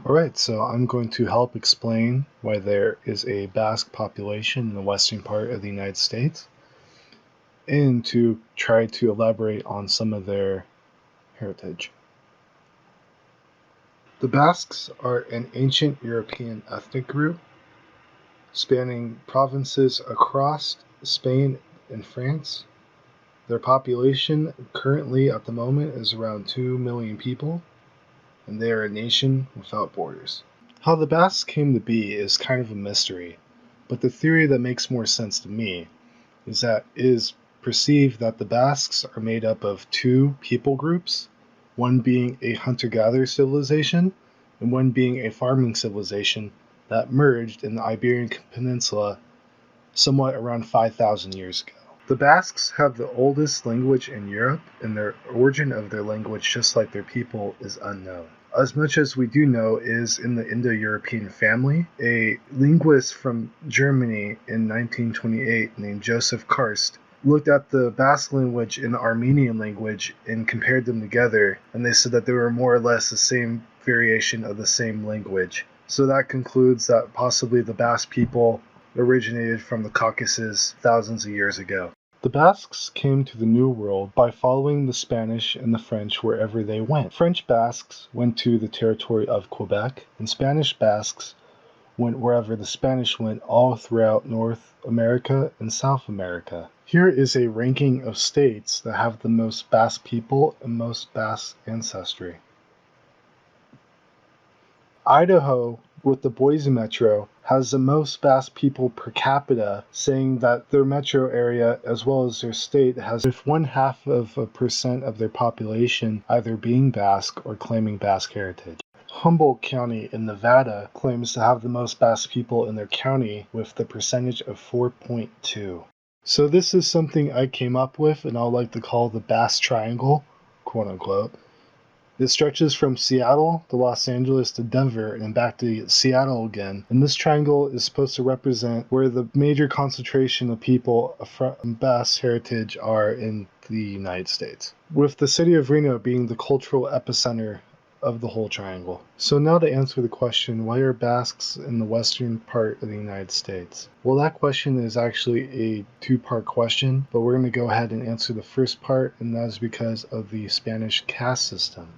Alright, so I'm going to help explain why there is a Basque population in the western part of the United States and to try to elaborate on some of their heritage. The Basques are an ancient European ethnic group spanning provinces across Spain and France. Their population currently at the moment is around 2 million people, and they are a nation without borders. How the Basques came to be is kind of a mystery, but the theory that makes more sense to me is that it is perceived that the Basques are made up of two people groups, one being a hunter-gatherer civilization and one being a farming civilization that merged in the Iberian Peninsula somewhat around 5,000 years ago. The Basques have the oldest language in Europe, and the origin of their language, just like their people, is unknown. As much as we do know is in the Indo-European family. A linguist from Germany in 1928 named Joseph Karst looked at the Basque language and the Armenian language and compared them together, and they said that they were more or less the same variation of the same language. So that concludes that possibly the Basque people originated from the Caucasus thousands of years ago. The Basques came to the New World by following the Spanish and the French wherever they went. French Basques went to the territory of Quebec, and Spanish Basques went wherever the Spanish went all throughout North America and South America. Here is a ranking of states that have the most Basque people and most Basque ancestry. Idaho, with the Boise Metro, has the most Basque people per capita, saying that their metro area as well as their state has with 0.5% of their population either being Basque or claiming Basque heritage. Humboldt County in Nevada claims to have the most Basque people in their county with the percentage of 4.2. So this is something I came up with and I like to call the Basque Triangle, quote unquote. It stretches from Seattle to Los Angeles to Denver and back to Seattle again. And this triangle is supposed to represent where the major concentration of people from Basque heritage are in the United States, with the city of Reno being the cultural epicenter of the whole triangle. So now to answer the question, why are Basques in the western part of the United States? Well, that question is actually a two-part question, but we're going to go ahead and answer the first part, and that is because of the Spanish caste system.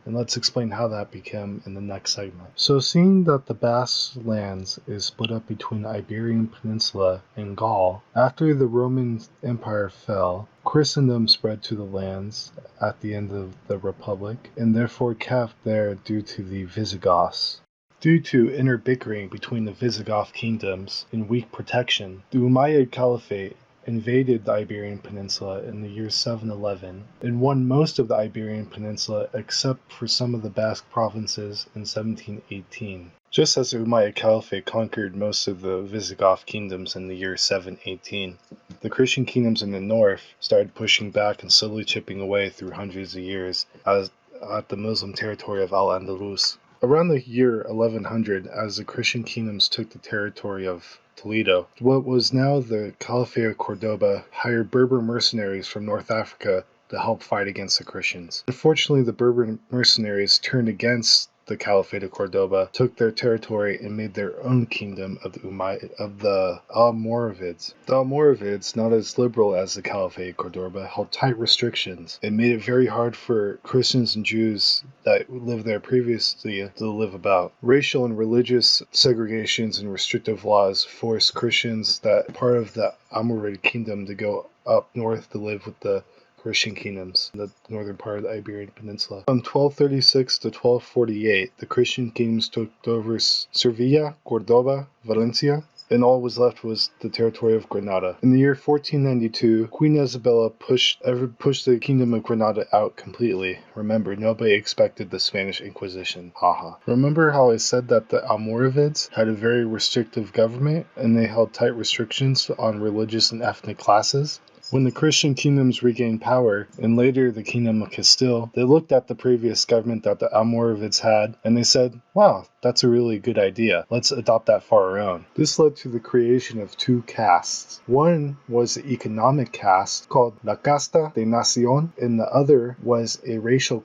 And let's explain how that became in the next segment. So seeing that the Basque lands is split up between the Iberian Peninsula and Gaul, after the Roman Empire fell, Christendom spread to the lands at the end of the Republic, and therefore kept there due to the Visigoths. Due to inner bickering between the Visigoth kingdoms and weak protection, the Umayyad Caliphate invaded the Iberian Peninsula in the year 711 and won most of the Iberian Peninsula except for some of the Basque provinces in 1718. Just as the Umayyad Caliphate conquered most of the Visigoth kingdoms in the year 718, the Christian kingdoms in the north started pushing back and slowly chipping away through hundreds of years at the Muslim territory of Al-Andalus. Around the year 1100, as the Christian kingdoms took the territory of Toledo, what was now the Caliphate of Cordoba hired Berber mercenaries from North Africa to help fight against the Christians. Unfortunately, the Berber mercenaries turned against the Caliphate of Cordoba, took their territory, and made their own kingdom of the Almoravids. The Almoravids, not as liberal as the Caliphate of Cordoba, held tight restrictions. It made it very hard for Christians and Jews that lived there previously to live about. Racial and religious segregations and restrictive laws forced Christians that part of the Almoravid kingdom to go up north to live with the Christian kingdoms in the northern part of the Iberian Peninsula. From 1236 to 1248, the Christian kingdoms took over Sevilla, Cordoba, Valencia, and all was left was the territory of Granada. In the year 1492, Queen Isabella pushed the kingdom of Granada out completely. Remember, nobody expected the Spanish Inquisition. Haha. Remember how I said that the Almoravids had a very restrictive government and they held tight restrictions on religious and ethnic classes? When the Christian kingdoms regained power, and later the Kingdom of Castile, they looked at the previous government that the Almoravids had, and they said, wow, that's a really good idea. Let's adopt that for our own. This led to the creation of two castes. One was the economic caste called La Casta de Nación, and the other was a racial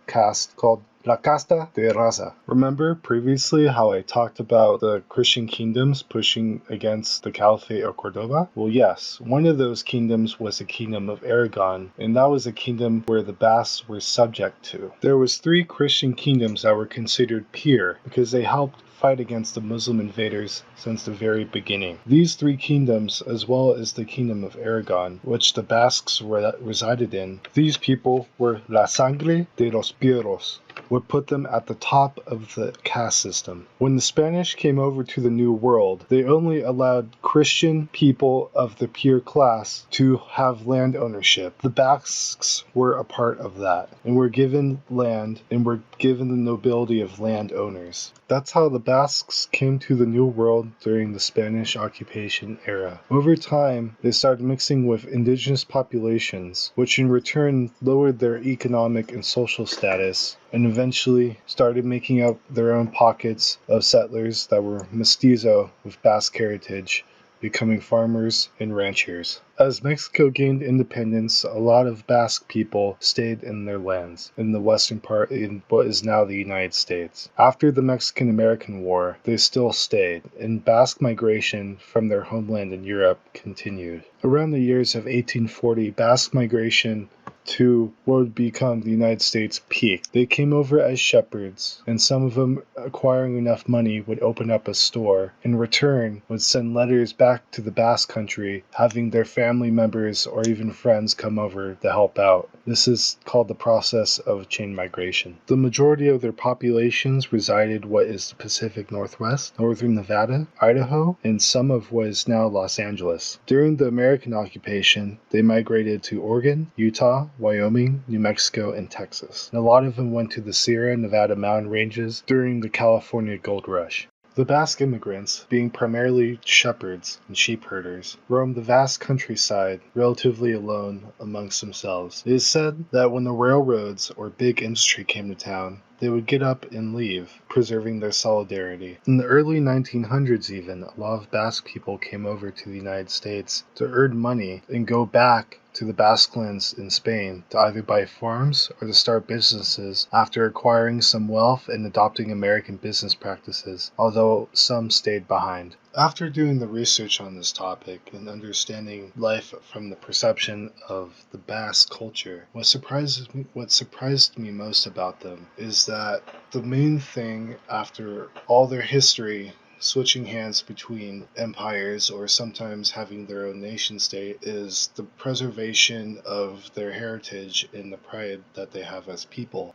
caste called La casta de raza. Remember previously how I talked about the Christian kingdoms pushing against the Caliphate of Cordoba? Well, yes, one of those kingdoms was the Kingdom of Aragon, and that was a kingdom where the Basques were subject to. There was 3 Christian kingdoms that were considered pure because they helped fight against the Muslim invaders since the very beginning. These 3 kingdoms, as well as the Kingdom of Aragon, which the Basques resided in, these people were la sangre de los puros, would put them at the top of the caste system. When the Spanish came over to the New World, they only allowed Christian people of the pure class to have land ownership. The Basques were a part of that, and were given land and were given the nobility of landowners. That's how the Basques came to the New World during the Spanish occupation era. Over time, they started mixing with indigenous populations, which in return lowered their economic and social status, and eventually started making up their own pockets of settlers that were mestizo with Basque heritage, becoming farmers and ranchers. As Mexico gained independence, a lot of Basque people stayed in their lands, in the western part in what is now the United States. After the Mexican-American War, they still stayed, and Basque migration from their homeland in Europe continued. Around the years of 1840, Basque migration to what would become the United States peaked. They came over as shepherds, and some of them, acquiring enough money, would open up a store. In return, would send letters back to the Basque country, having their family members or even friends come over to help out. This is called the process of chain migration. The majority of their populations resided what is the Pacific Northwest, northern Nevada, Idaho, and some of what is now Los Angeles. During the American occupation, they migrated to Oregon, Utah, Wyoming, New Mexico, and Texas. And a lot of them went to the Sierra Nevada mountain ranges during the California Gold Rush. The Basque immigrants, being primarily shepherds and sheep herders, roamed the vast countryside relatively alone amongst themselves. It is said that when the railroads or big industry came to town, they would get up and leave, preserving their solidarity. In the early 1900s even, a lot of Basque people came over to the United States to earn money and go back to the Basque lands in Spain to either buy farms or to start businesses after acquiring some wealth and adopting American business practices, although some stayed behind. After doing the research on this topic and understanding life from the perception of the Basque culture, what surprised me most about them is that the main thing after all their history switching hands between empires or sometimes having their own nation state is the preservation of their heritage and the pride that they have as people.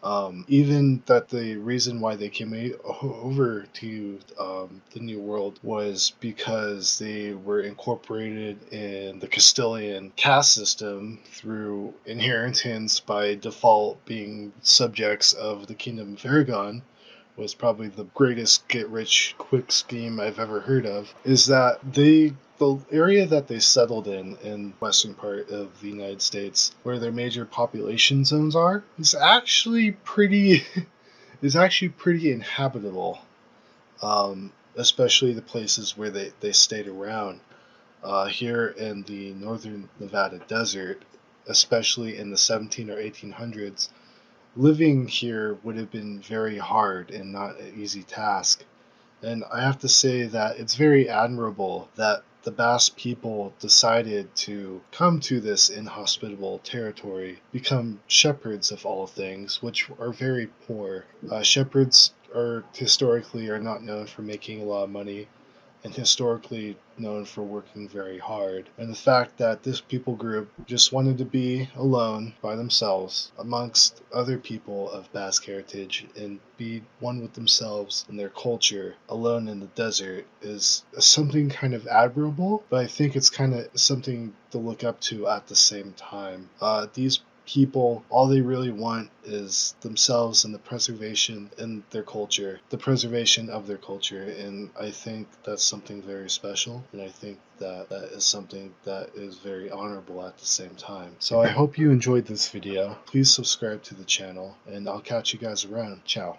Even that the reason why they came over to the New World was because they were incorporated in the Castilian caste system through inheritance by default, being subjects of the Kingdom of Aragon, was probably the greatest get-rich-quick scheme I've ever heard of, is that the area that they settled in western part of the United States, where their major population zones are, is actually pretty inhabitable, especially the places where they stayed around. Here in the northern Nevada desert, especially in the 17 or 1800s, living here would have been very hard and not an easy task. And I have to say that it's very admirable that the Basque people decided to come to this inhospitable territory, become shepherds of all things, which are very poor. Shepherds are not known for making a lot of money, and historically known for working very hard. And the fact that this people group just wanted to be alone by themselves amongst other people of Basque heritage and be one with themselves and their culture alone in the desert is something kind of admirable, but I think it's kind of something to look up to at the same time. These people, all they really want is themselves and the preservation of their culture, and I think that's something very special, and I think that is something that is very honorable at the same time. So I hope you enjoyed this video. Please subscribe to the channel, and I'll catch you guys around. Ciao.